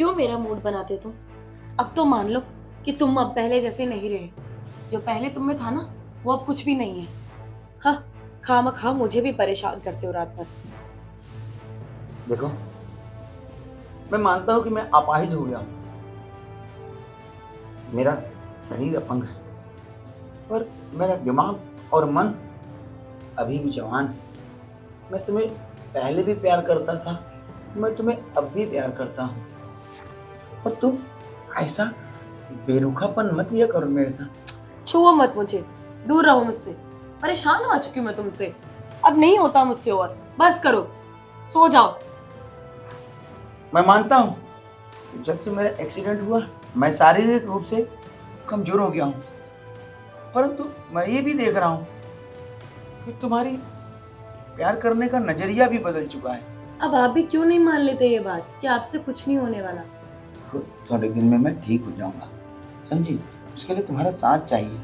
क्यों मेरा मूड बनाते हो तुम? अब तो मान लो कि तुम अब पहले जैसे नहीं रहे। जो पहले तुम में था ना, वो अब कुछ भी नहीं है। हाँ, खामखा मुझे भी परेशान करते हो रात भर। देखो, मैं मानता हूं कि मैं अपाहिज हो गया हूं, मेरा शरीर अपंग है, पर मेरा दिमाग और मन अभी भी जवान है। मैं तुम्हें पहले भी प्यार करता था, मैं तुम्हें अब भी प्यार करता हूँ, और तुम ऐसा बेरुखापन मत लिया करो मेरे साथ। छुओ मत मुझे, दूर रहो मुझसे। परेशान हो चुकी हूँ मैं तुमसे। अब नहीं होता मुझसे और, बस करो, सो जाओ। मैं मानता हूँ कि जब से मेरा एक्सीडेंट हुआ मैं शारीरिक रूप से कमजोर हो गया हूँ, परंतु मैं ये भी देख रहा हूँ कि तुम्हारी प्यार करने का नजरिया भी बदल चुका है। अब आप भी क्यों नहीं मान लेते ये बात कि आपसे कुछ नहीं होने वाला? थोड़े दिन में मैं ठीक हो जाऊंगा, समझी? उसके लिए तुम्हारा साथ चाहिए।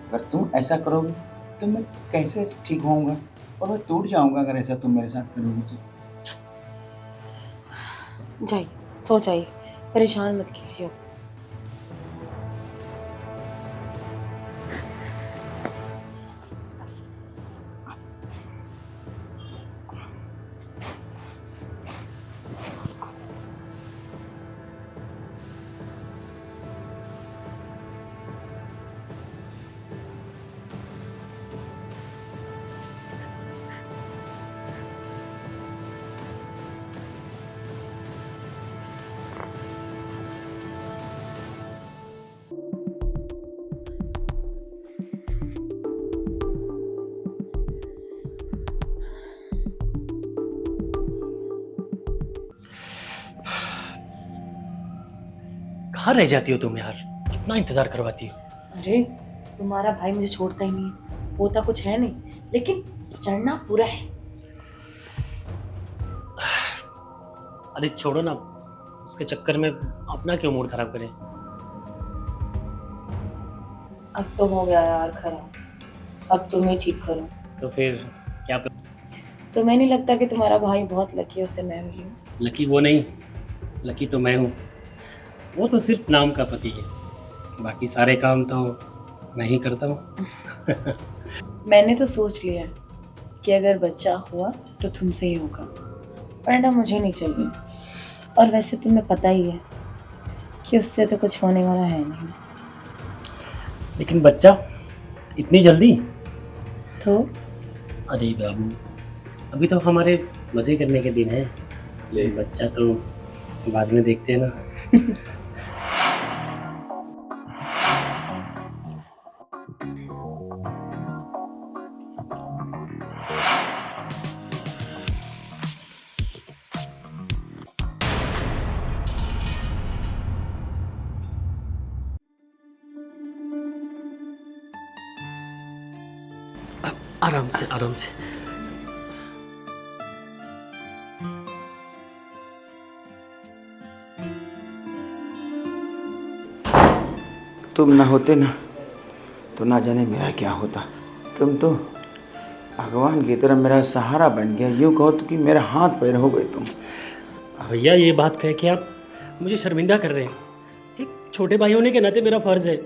अगर तुम ऐसा करोगे तो मैं कैसे ठीक होऊंगा, और मैं टूट जाऊंगा अगर ऐसा तुम मेरे साथ करोगे तो। जाइए, सो जाइए, परेशान मत कीजिए। कहाँ रह जाती हो तुम यार, इतना इंतजार करवाती हो। अरे, तुम्हारा भाई मुझे छोड़ता ही नहीं है। होता कुछ है नहीं, लेकिन चढ़ना पूरा है। अरे छोड़ो ना, उसके चक्कर में अपना क्यों मूड खराब करें। अब तो हो गया यार खराब, अब तुम ही ठीक करो। तो फिर क्या तुम्हें नहीं लगता कि तुम्हारा भाई बहुत लकी है, उसे मैं मिली हूँ? लकी वो नहीं, लकी तो मैं हूँ। वो तो सिर्फ नाम का पति है, बाकी सारे काम तो मैं ही करता हूँ। मैंने तो सोच लिया कि अगर बच्चा हुआ तो तुमसे ही होगा, वरना मुझे नहीं चाहिए। और वैसे तुम्हें पता ही है कि उससे तो कुछ होने वाला है नहीं। लेकिन बच्चा इतनी जल्दी? तो अरे बाबू, अभी तो हमारे मज़े करने के दिन हैं, ये बच्चा तो बाद में देखते हैं ना। आराम से आराम से। तुम ना होते ना तो ना जाने मेरा क्या होता। तुम तो भगवान की तरह मेरा सहारा बन गया, यूँ कहो तो कि मेरा हाथ पैर हो गए तुम। भैया ये बात कह के आप मुझे शर्मिंदा कर रहे हैं। एक छोटे भाई होने के नाते मेरा फर्ज है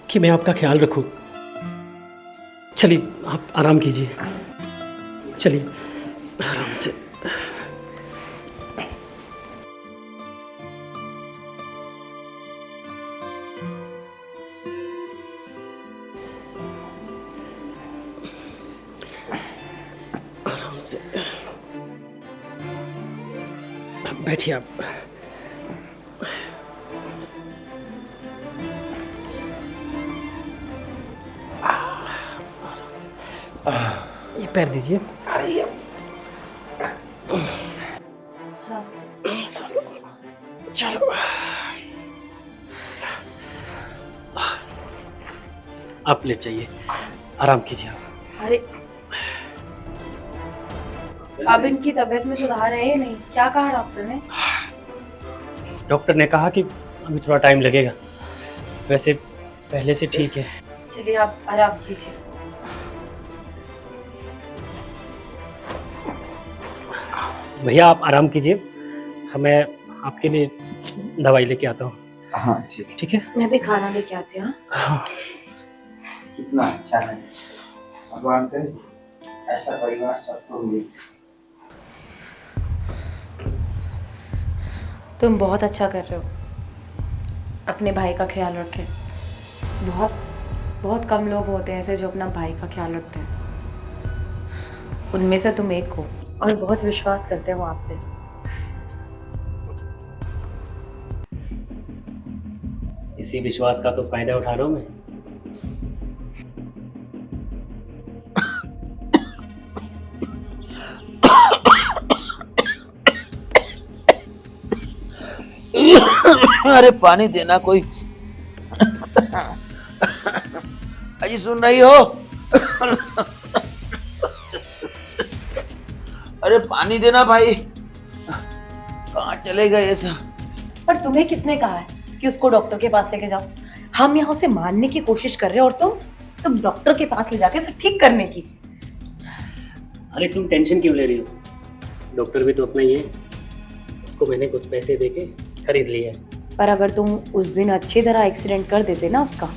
कि मैं आपका ख्याल रखूं। चलिए आप आराम कीजिए, चलिए आराम से। आराम से बैठिए आप। ये पैर दीजिए। चलो आप लेट जाइए, आराम कीजिए आप। अरे, अब इनकी तबीयत में सुधार है या नहीं? क्या कहा डॉक्टर ने? डॉक्टर ने कहा कि अभी थोड़ा टाइम लगेगा, वैसे पहले से ठीक है। चलिए आप आराम कीजिए। भैया आप आराम कीजिए, हमें आपके लिए दवाई लेके आता हूँ। हाँ ठीक है। ठीक है। मैं भी खाना लेके आती हूँ। हाँ। कितना अच्छा है, भगवान करे ऐसा परिवार सबको मिले। तुम बहुत अच्छा कर रहे हो, अपने भाई का ख्याल रखें। बहुत बहुत कम लोग होते हैं ऐसे जो अपना भाई का ख्याल रखते हैं, उनमें से तुम एक हो और बहुत विश्वास करते हो आप पे। इसी विश्वास का तो फायदा उठा रहा हूँ मैं। अरे पानी देना कोई। अजी सुन रही हो? अरे पानी देना भाई। कहाँ चले गए ये सब? पर तुम्हें किसने कहा है कि उसको डॉक्टर के पास लेके जाओ? हम यहाँ उसे मारने की कोशिश कर रहे हैं और तुम डॉक्टर के पास ले जाके उसे ठीक करने की। अरे तुम टेंशन क्यों ले रही हो? डॉक्टर भी तो अपना ही है, उसको मैंने कुछ पैसे देके खरीद लिया है। पर अगर तुम उस दिन अच्छी तरह एक्सीडेंट कर देते ना उसका,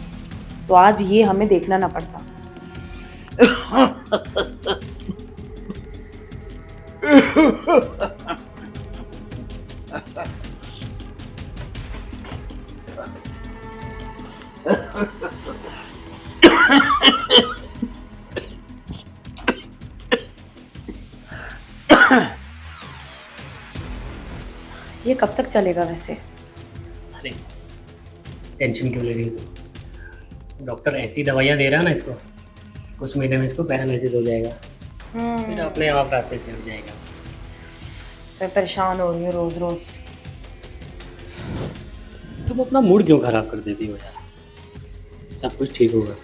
तो आज ये हमें देखना ना पड़ता। ये कब तक चलेगा वैसे? अरे टेंशन क्यों ले रही हो तुम? डॉक्टर ऐसी दवाइयाँ दे रहा है ना इसको, कुछ महीने में इसको पैरालिसिस हो जाएगा, फिर अपने आप रास्ते से हट जाएगा। मैं परेशान हो रही हूँ रोज रोज। तुम अपना मूड क्यों खराब कर देती हो यार? सब कुछ ठीक होगा,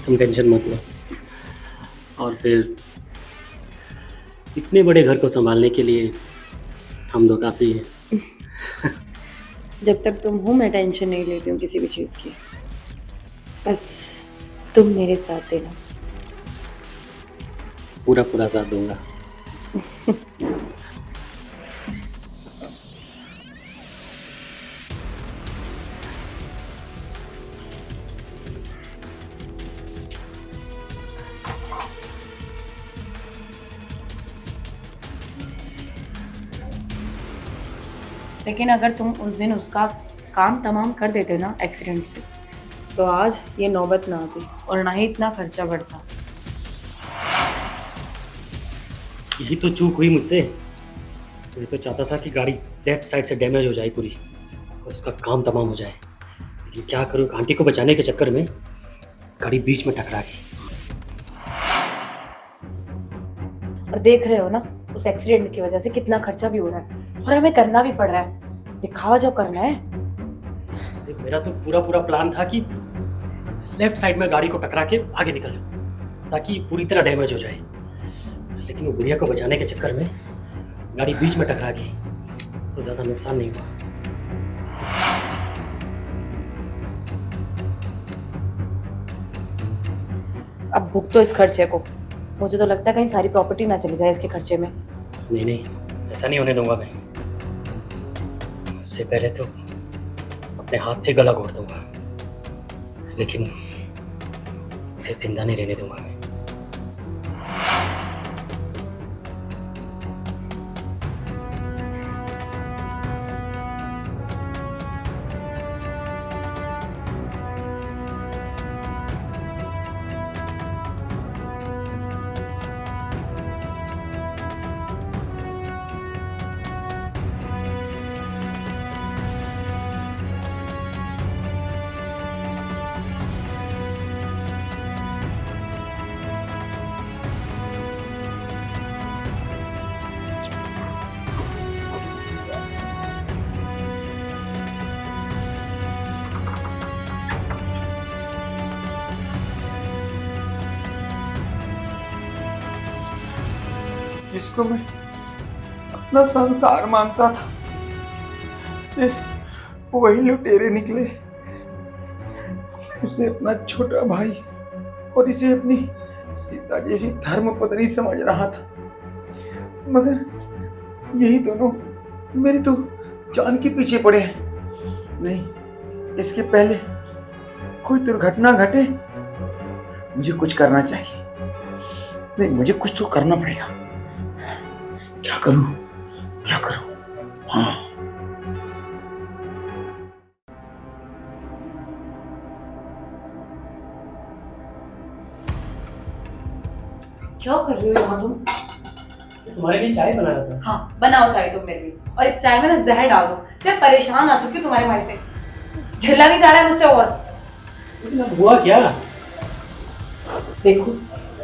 तुम टेंशन मत लो। और फिर इतने बड़े घर को संभालने के लिए हम दो काफ़ी हैं। जब तक तुम हो मैं टेंशन नहीं लेती हूँ किसी भी चीज़ की, बस तुम मेरे साथ देना। पूरा पूरा साथ दूंगा। लेकिन अगर तुम उस दिन उसका काम तमाम कर देते ना एक्सीडेंट से, तो आज ये नौबत ना आती और ना ही इतना खर्चा बढ़ता। यही तो चूक हुई मुझसे। मैं तो चाहता था कि गाड़ी लेफ्ट साइड से डैमेज हो जाए पूरी और उसका काम तमाम हो जाए, लेकिन क्या करूँ, आंटी को बचाने के चक्कर में गाड़ी बीच में टकरा गई। और देख रहे हो ना उस एक्सीडेंट की वजह से कितना खर्चा भी हो रहा है और हमें करना भी पड़ रहा है। दिखावा जो करना है। मेरा तो पूरा प्लान था कि लेफ्ट साइड में गाड़ी को टकरा के आगे निकल जाऊं ताकि पूरी तरह डैमेज हो जाए, लेकिन वो गुड़िया को बचाने के चक्कर में गाड़ी बीच में टकरा गई तो ज़्यादा नुकसान नहीं हुआ। अब भुग तो इस खर्चे को। मुझे तो लगता है कहीं सारी प्रॉपर्टी ना चली जाए इसके खर्चे में। नहीं, ऐसा नहीं होने दूंगा मैं। उससे पहले तो अपने हाथ से गला घोट दूंगा, लेकिन इसे जिंदा नहीं रहने दूंगा मैं। जिसको मैं अपना संसार मानता था, ये वही लुटेरे निकले। उसे अपना छोटा भाई और इसे अपनी सीता जैसी धर्म पत्नी समझ रहा था, मगर यही दोनों मेरी तो जान के पीछे पड़े हैं। नहीं, इसके पहले कोई दुर्घटना घटे, मुझे कुछ करना चाहिए। नहीं, मुझे कुछ तो करना पड़ेगा। क्या करूं, क्या करूं? हाँ, क्या कर रही हो यहाँ तुम? तुम्हारे लिए चाय बनाया था। हाँ, बनाओ चाय तुम मेरे लिए, और इस चाय में ना जहर डाल दो। मैं परेशान आ चुकी हूँ तुम्हारे भाई से, झेला नहीं जा रहा है मुझसे और। लेकिन अब हुआ क्या? देखो,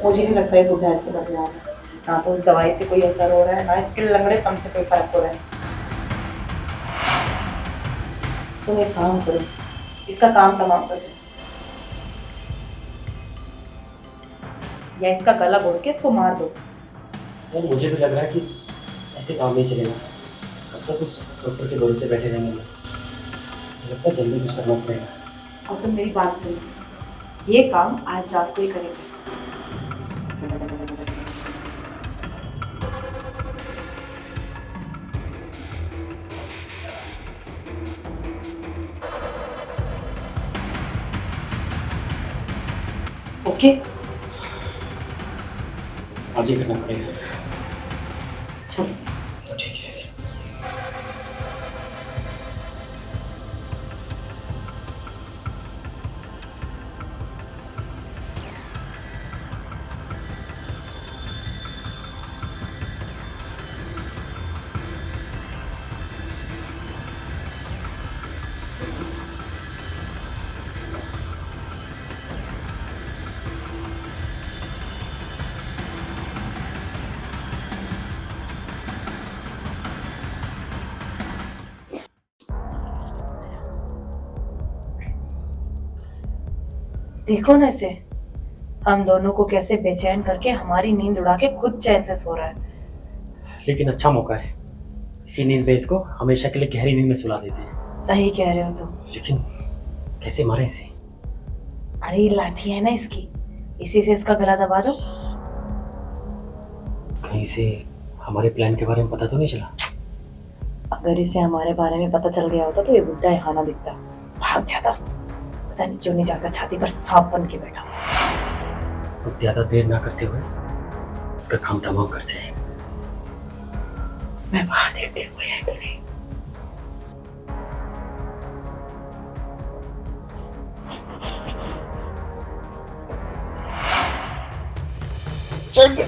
मुझे नहीं लगता ये बुढ़ा ऐसे बदला है। ना तो उस दवाई से कोई असर हो रहा है, ना इसके लंगड़े पन से कोई फर्क हो रहा है। तुम एक काम करो, इसका काम तमाम कर दो, या इसका गला घोट के इसको मार दो। यार मुझे भी लग रहा है कि ऐसे काम नहीं चलेगा। कब तक उस डॉक्टर के भरोसे बैठे रहेंगे? लगता है जल्दी कुछ करना पड़ेगा। और तुम मेरी बात सुनो, ये काम आज रात को ही करेंगे। ओके, आज ही करना पड़ेगा। चलो। तो ठीक है। देखो ना इसे, हम दोनों को कैसे बेचैन करके हमारी नींद उड़ा के खुद चैन से सो रहा है। लेकिन अच्छा मौका है, इसी नींद में इसको हमेशा के लिए गहरी नींद में सुला देते हैं। सही कह रहे हो तुम। लेकिन कैसे मारे इसे? अरे ये लाठी है ना इसकी, इसी से इसका गला दबा दो। कहीं से हमारे प्लान के बारे में पता तो नहीं चला? अगर इसे हमारे बारे में पता चल गया होता तो ये बुड्ढा यहाँ ना दिखता, भाग जाता। पता नहीं क्यों नहीं जाता, छाती पर सांप बन के बैठा। कुछ ज्यादा देर ना करते हुए इसका काम तमाम करते हैं। मैं बाहर देखती हूँ कोई है कि नहीं। चल गया।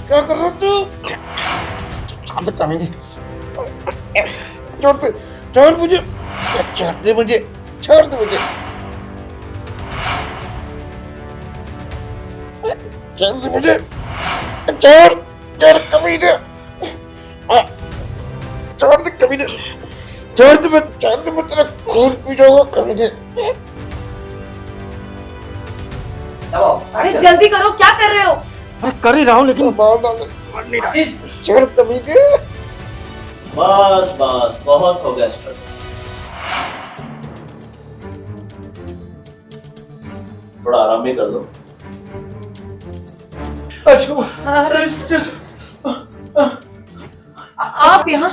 क्या कर रहा तू? छोड़ दे, छोड़ मुझे, छोड़ दे मुझे, छोड़ दे मुझे, छोड़ दे मुझे, छोड़, छोड़ कमीने, छोड़ दे कमीने, छोड़ दे मैं तेरा खून पी जाऊंगा कमीने। अरे जल्दी करो, क्या कर रहे हो? मैं कर ही रहा हूँ लेकिन छोड़ कमीने। बस बस बहुत हो गया स्ट्रगल। थोड़ा आराम भी कर दो। आप यहाँ,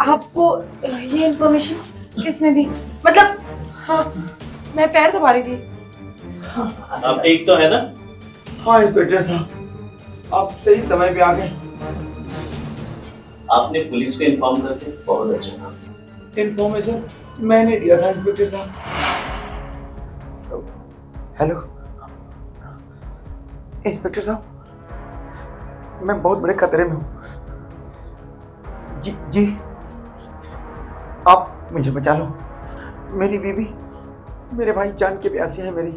आपको ये इन्फॉर्मेशन किसने दी? मतलब हाँ, मैं पैर दबा रही थी। आप ठीक तो है ना? हाँ इंस्पेक्टर साहब, आप सही समय पे आ गए। आपने पुलिस को इन्फॉर्म करके बहुत अच्छा काम। इन्फॉर्मेशन मैंने दिया था इंस्पेक्टर साहब। हेलो इंस्पेक्टर साहब, मैं बहुत बड़े खतरे में हूँ। जी जी, आप मुझे बचा लो। मेरी बीवी, मेरे भाई जान के प्यासे हैं मेरी,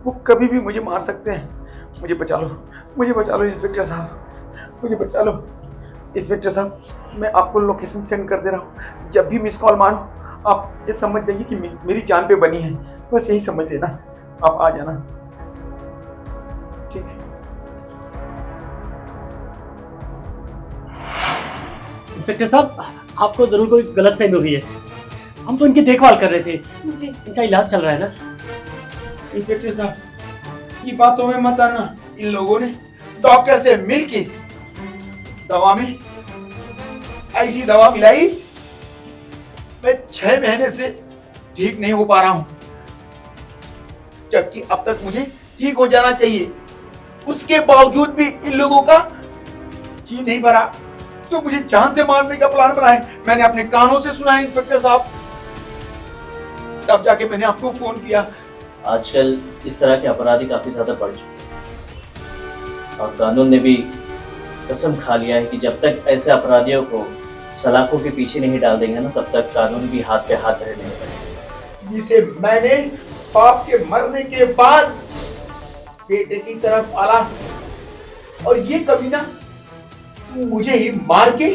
वो कभी भी मुझे मार सकते हैं। मुझे बचा लो, मुझे बचा लो इंस्पेक्टर साहब, मुझे बचा लो। इंस्पेक्टर साहब, मैं आपको लोकेशन सेंड कर दे रहा हूँ। जब भी मिस कॉल मारो, आप ये समझ जाइए कि मेरी जान पे बनी है। बस यही समझ लेना, आप आ जाना। ठीक है। इंस्पेक्टर साहब, आपको जरूर कोई गलतफहमी हुई है। हम तो इनकी देखभाल कर रहे थे, मुझे इनका इलाज चल रहा है ना। इंस्पेक्टर साहब, ये बातों में मत आना। इन लोगों ने डॉक्टर से मिलके दवा में ऐसी दवा मिलाई, मैं 6 महीने से ठीक नहीं हो पा रहा हूं, जबकि अब तक मुझे ठीक हो जाना चाहिए। उसके बावजूद भी इन लोगों का जी नहीं भरा, तो मुझे जान से मारने का प्लान बनाया। मैंने अपने कानों से सुना है इंस्पेक्टर साहब, तब जाके मैंने आपको फोन किया। आजकल इस तरह के अपराधी काफी ज्यादा बढ़ चुके हैं और कानून ने भी कसम खा लिया है कि जब तक ऐसे अपराधियों को सलाखों के पीछे नहीं डाल देंगे ना, तब तक कानून भी हाथ पे हाथ रहने लगेगा। जिसे मैंने बाप के मरने के बाद बेटे की तरफ पाला, और ये कमीना मुझे ही मार के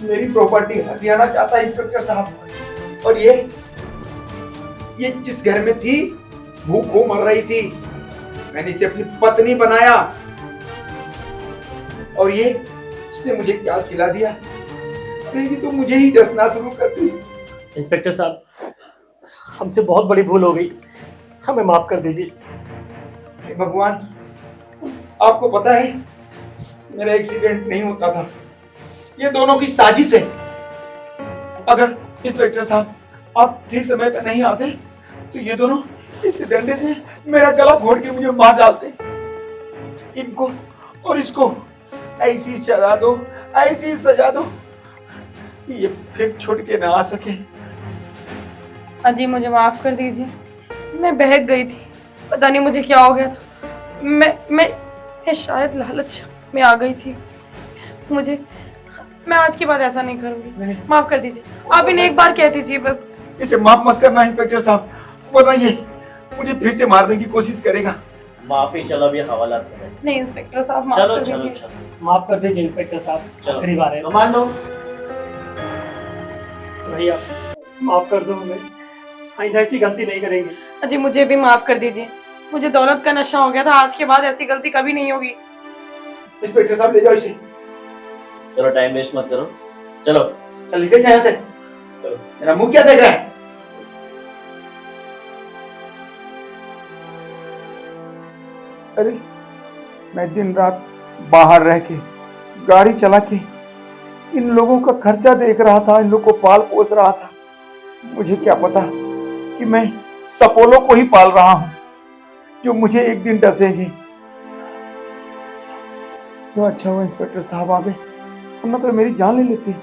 मेरी प्रॉपर्टी हथियाना चाहता है इंस्पेक्टर साहब। और ये जिस घर में थी, भूखों मर रही थी, मैंने इसे अपनी पत्नी बनाया, और इसने मुझे क्या सिला दिया। अरे ये तो मुझे ही डसना शुरू कर दी। इंस्पेक्टर साहब, हमसे बहुत बड़ी भूल हो गई, हमें माफ कर दीजिए। हे भगवान, आपको पता है मेरा एक्सीडेंट नहीं होता था, ये दोनों की साजिश है। अगर इंस्पेक्टर साहब आप ठीक समय पर नहीं आते तो ये दोनों इस डंडे से मेरा गला घोट के मुझे मार डालते। इनको और इसको ऐसी सजा दो, ऐसी सजा दो, ये फिर छुट के ना आ सके। अजी मुझे माफ कर दीजिए, मैं बहक गई थी, पता नहीं मुझे क्या हो गया था। मैं शायद लालच में आ गई थी। मैं आज के बाद ऐसा नहीं करूंगी, माफ कर दीजिए। आप इन्हें एक बार कह दीजिए बस। इसे माफ मत करना इंस्पेक्टर साहब, वरना ये मुझे फिर से मारने की कोशिश करेगा। माफी, चलो अभी हवालात में बैठो। नहीं इंस्पेक्टर साहब, माफ चलो कर चलो दीजिए। चलो माफ कर दीजिए इंस्पेक्टर साहब, चलो। आखिरी बार है। कमांडो, भैया माफ कर दो हमें, आइंदा ऐसी गलती नहीं करेंगे। अजी मुझे भी माफ कर दीजिए, मुझे दौलत का नशा हो गया था, आज के बाद ऐसी गलती कभी नहीं होगी। इंस्पेक्टर साहब ले जाओ इसे। चलो टाइम वेस्ट मत करो, चलो। चल निकल जा यहाँ से, मेरा मुंह क्या देख रहा है। अरे मैं दिन रात बाहर रह के, गाड़ी चला के इन लोगों का खर्चा देख रहा था, इन लोग को पाल पोस रहा था। मुझे क्या पता कि मैं सपोलों को ही पाल रहा हूं, जो मुझे एक दिन डसेंगे। तो अच्छा हुआ इंस्पेक्टर साहब आ गए, वरना तो मेरी जान ले लेती।